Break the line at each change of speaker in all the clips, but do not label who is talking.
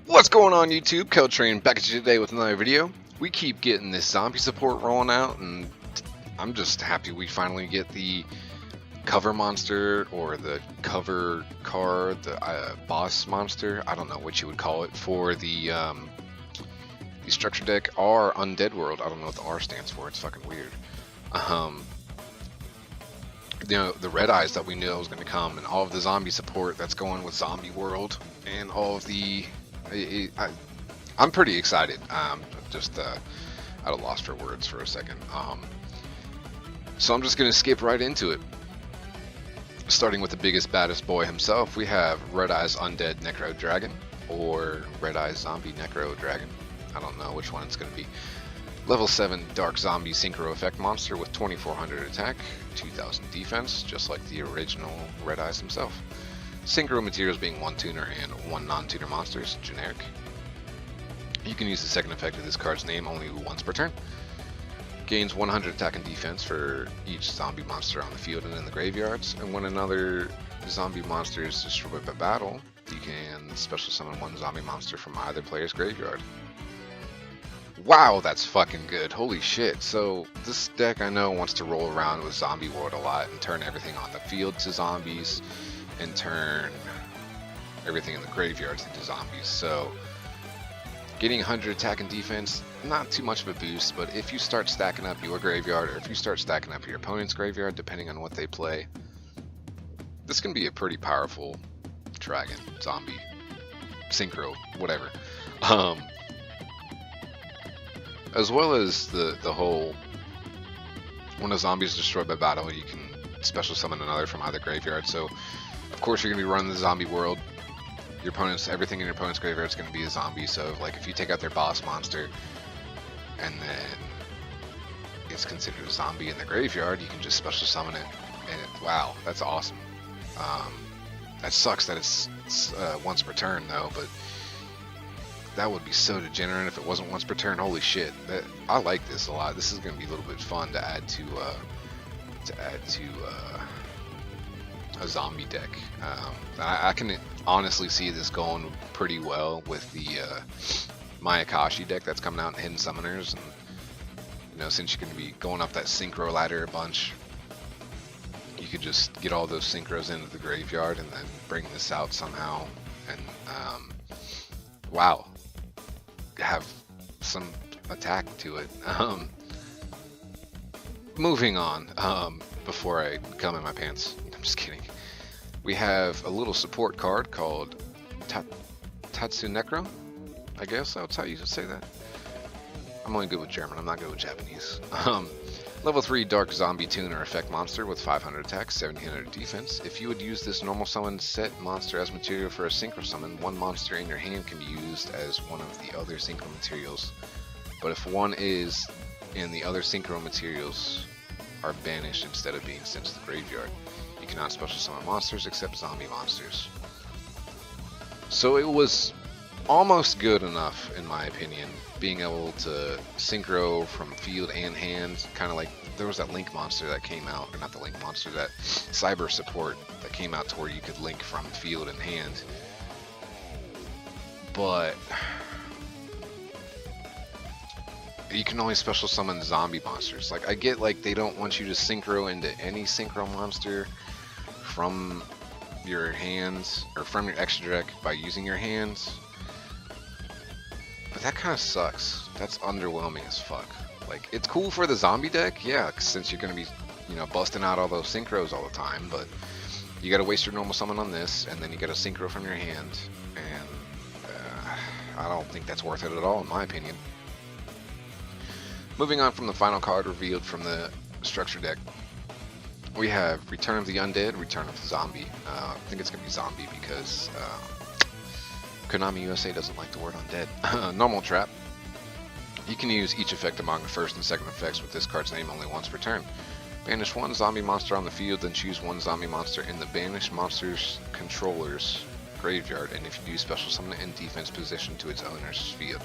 What's going on YouTube? Keltrain back at you today with another video. We keep getting this zombie support rolling out, and I'm just happy we finally get the cover monster, or the cover card, the boss monster, I don't know what you would call it, for the structure deck, or Undead World. I don't know what the R stands for, it's fucking weird. You know, the red eyes that we knew was going to come, and all of the zombie support that's going with Zombie World, and all of the I'm pretty excited. Just at a loss for words for a second. So I'm just gonna skip right into it. Starting with the biggest, baddest boy himself, we have Red Eyes Undead Necro Dragon, or Red Eyes Zombie Necro Dragon. I don't know which one it's gonna be. Level 7 Dark Zombie Synchro Effect monster with 2400 attack, 2000 defense, just like the original Red Eyes himself. Synchro materials being 1 tuner and 1 non-tuner monsters, generic. You can use the second effect of this card's name only once per turn. Gains 100 attack and defense for each zombie monster on the field and in the graveyards. And when another zombie monster is destroyed by battle, you can special summon 1 zombie monster from either player's graveyard. Wow, that's fucking good. Holy shit. So this deck, I know, wants to roll around with Zombie World a lot and turn everything on the field to zombies, and turn everything in the graveyards into zombies. So getting 100 attack and defense, not too much of a boost, but if you start stacking up your graveyard, or if you start stacking up your opponent's graveyard, depending on what they play, this can be a pretty powerful dragon, zombie, synchro, whatever. As well as the whole, when a zombie is destroyed by battle, you can special summon another from either graveyard. So of course you're going to be running the Zombie World. Your opponent's, everything in your opponent's graveyard is going to be a zombie. So like if you take out their boss monster and then it's considered a zombie in the graveyard, you can just special summon it, and wow, that's awesome. That sucks that it's once per turn though, but that would be so degenerate if it wasn't once per turn. Holy shit, I like this a lot. This is going to be a little bit fun to add to a zombie deck. I can honestly see this going pretty well with the Mayakashi deck that's coming out in Hidden Summoners, and you know, since you're going to be going up that synchro ladder a bunch, you could just get all those synchros into the graveyard and then bring this out somehow, and wow, have some attack to it. Moving on, before I come in my pants, I'm just kidding. We have a little support card called Undead Necro. I guess that's how you say that. I'm only good with German, I'm not good with Japanese. Level 3 Dark Zombie Tuner Effect monster with 500 attack, 1700 defense. If you would use this normal summon set monster as material for a synchro summon, 1 monster in your hand can be used as one of the other synchro materials. But if one is in the other synchro materials are banished instead of being sent to the graveyard, you cannot special summon monsters except zombie monsters. So it was almost good enough, in my opinion, being able to synchro from field and hand, kind of like there was that Link monster that came out, or not the Link monster, that cyber support that came out to where you could link from field and hand. But you can only special summon zombie monsters. Like, I get like they don't want you to synchro into any synchro monster from your hands or from your extra deck by using your hands, but that kind of sucks. That's underwhelming as fuck. Like, it's cool for the zombie deck, yeah, since you're gonna be, you know, busting out all those synchros all the time, but you gotta waste your normal summon on this, and then you gotta synchro from your hand, and I don't think that's worth it at all, in my opinion. Moving on from the final card revealed from the structure deck, we have Return of the Undead, Return of the Zombie. I think it's going to be Zombie because Konami USA doesn't like the word undead. Normal trap. You can use each effect among the first and second effects with this card's name only once per turn. Banish 1 zombie monster on the field, then choose 1 zombie monster in the banished monster's controller's graveyard, and if you do, special summon it in defense position to its owner's field.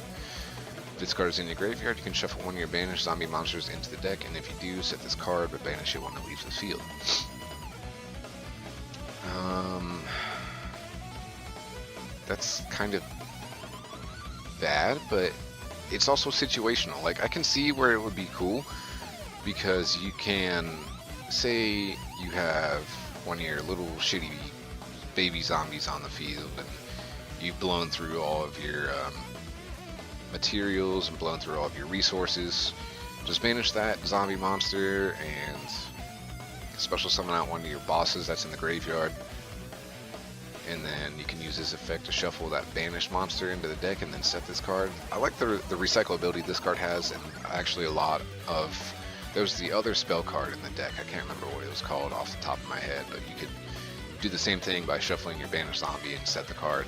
this card is in your graveyard, you can shuffle one of your banished zombie monsters into the deck, and if you do, set this card, but banish it when it leaves the field. That's kind of bad, but it's also situational. Like, I can see where it would be cool, because you can, say you have one of your little shitty baby zombies on the field, and you've blown through all of your materials and blown through all of your resources. Just banish that zombie monster and special summon out one of your bosses that's in the graveyard, and then you can use this effect to shuffle that banished monster into the deck and then set this card. I like the recyclability this card has, and actually a lot of, there's the other spell card in the deck, I can't remember what it was called off the top of my head, but you could do the same thing by shuffling your banished zombie and set the card.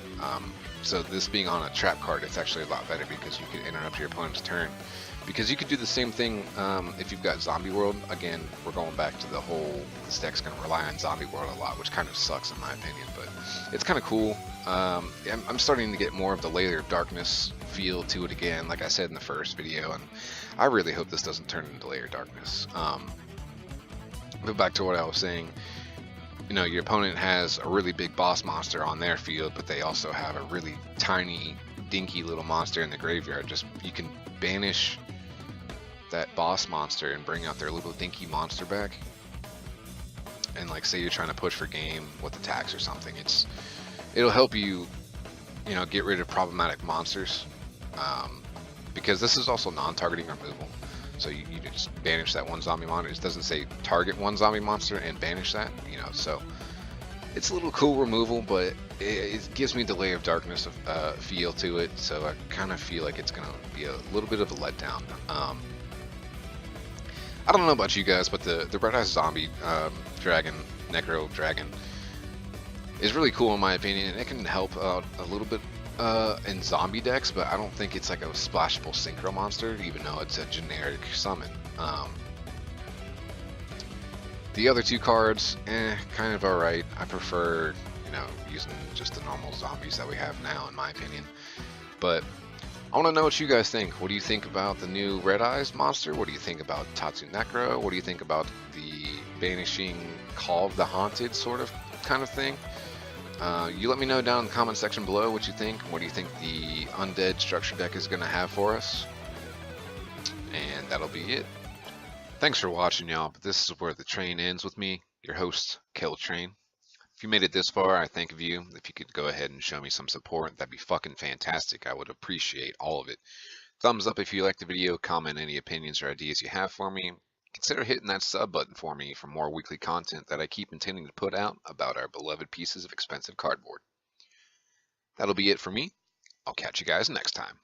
So this being on a trap card, it's actually a lot better because you can interrupt your opponent's turn. Because you could do the same thing if you've got Zombie World. Again, we're going back to the whole, this deck's going to rely on Zombie World a lot, which kind of sucks in my opinion, but it's kind of cool. I'm starting to get more of the Layer of Darkness feel to it again, like I said in the first video, and I really hope this doesn't turn into Layer of Darkness. But back to what I was saying, you know, your opponent has a really big boss monster on their field, but they also have a really tiny, dinky little monster in the graveyard. Just, you can banish that boss monster and bring out their little dinky monster back, and like, say you're trying to push for game with attacks or something, it'll help you, you know, get rid of problematic monsters, because this is also non-targeting removal. So you just banish that one zombie monster. It doesn't say target one zombie monster and banish that, you know. So it's a little cool removal, but it gives me the Layer of Darkness feel to it. So I kind of feel like it's gonna be a little bit of a letdown. I don't know about you guys, but the Red Eyes Zombie Dragon, Necro Dragon, is really cool in my opinion, and it can help out a little bit in zombie decks, but I don't think it's like a splashable synchro monster, even though it's a generic summon. The other two cards, kind of alright. I prefer, you know, using just the normal zombies that we have now, in my opinion. But I want to know what you guys think. What do you think about the new Red Eyes monster? What do you think about Tatsu Necro? What do you think about the banishing Call of the Haunted sort of kind of thing? You let me know down in the comment section below what you think. What do you think the Undead Structure deck is going to have for us? And that'll be it. Thanks for watching, y'all, but this is where the train ends with me, your host, Kill Train. If you made it this far, I thank of you. If you could go ahead and show me some support, that'd be fucking fantastic. I would appreciate all of it. Thumbs up if you liked the video, comment any opinions or ideas you have for me. Consider hitting that sub button for me for more weekly content that I keep intending to put out about our beloved pieces of expensive cardboard. That'll be it for me. I'll catch you guys next time.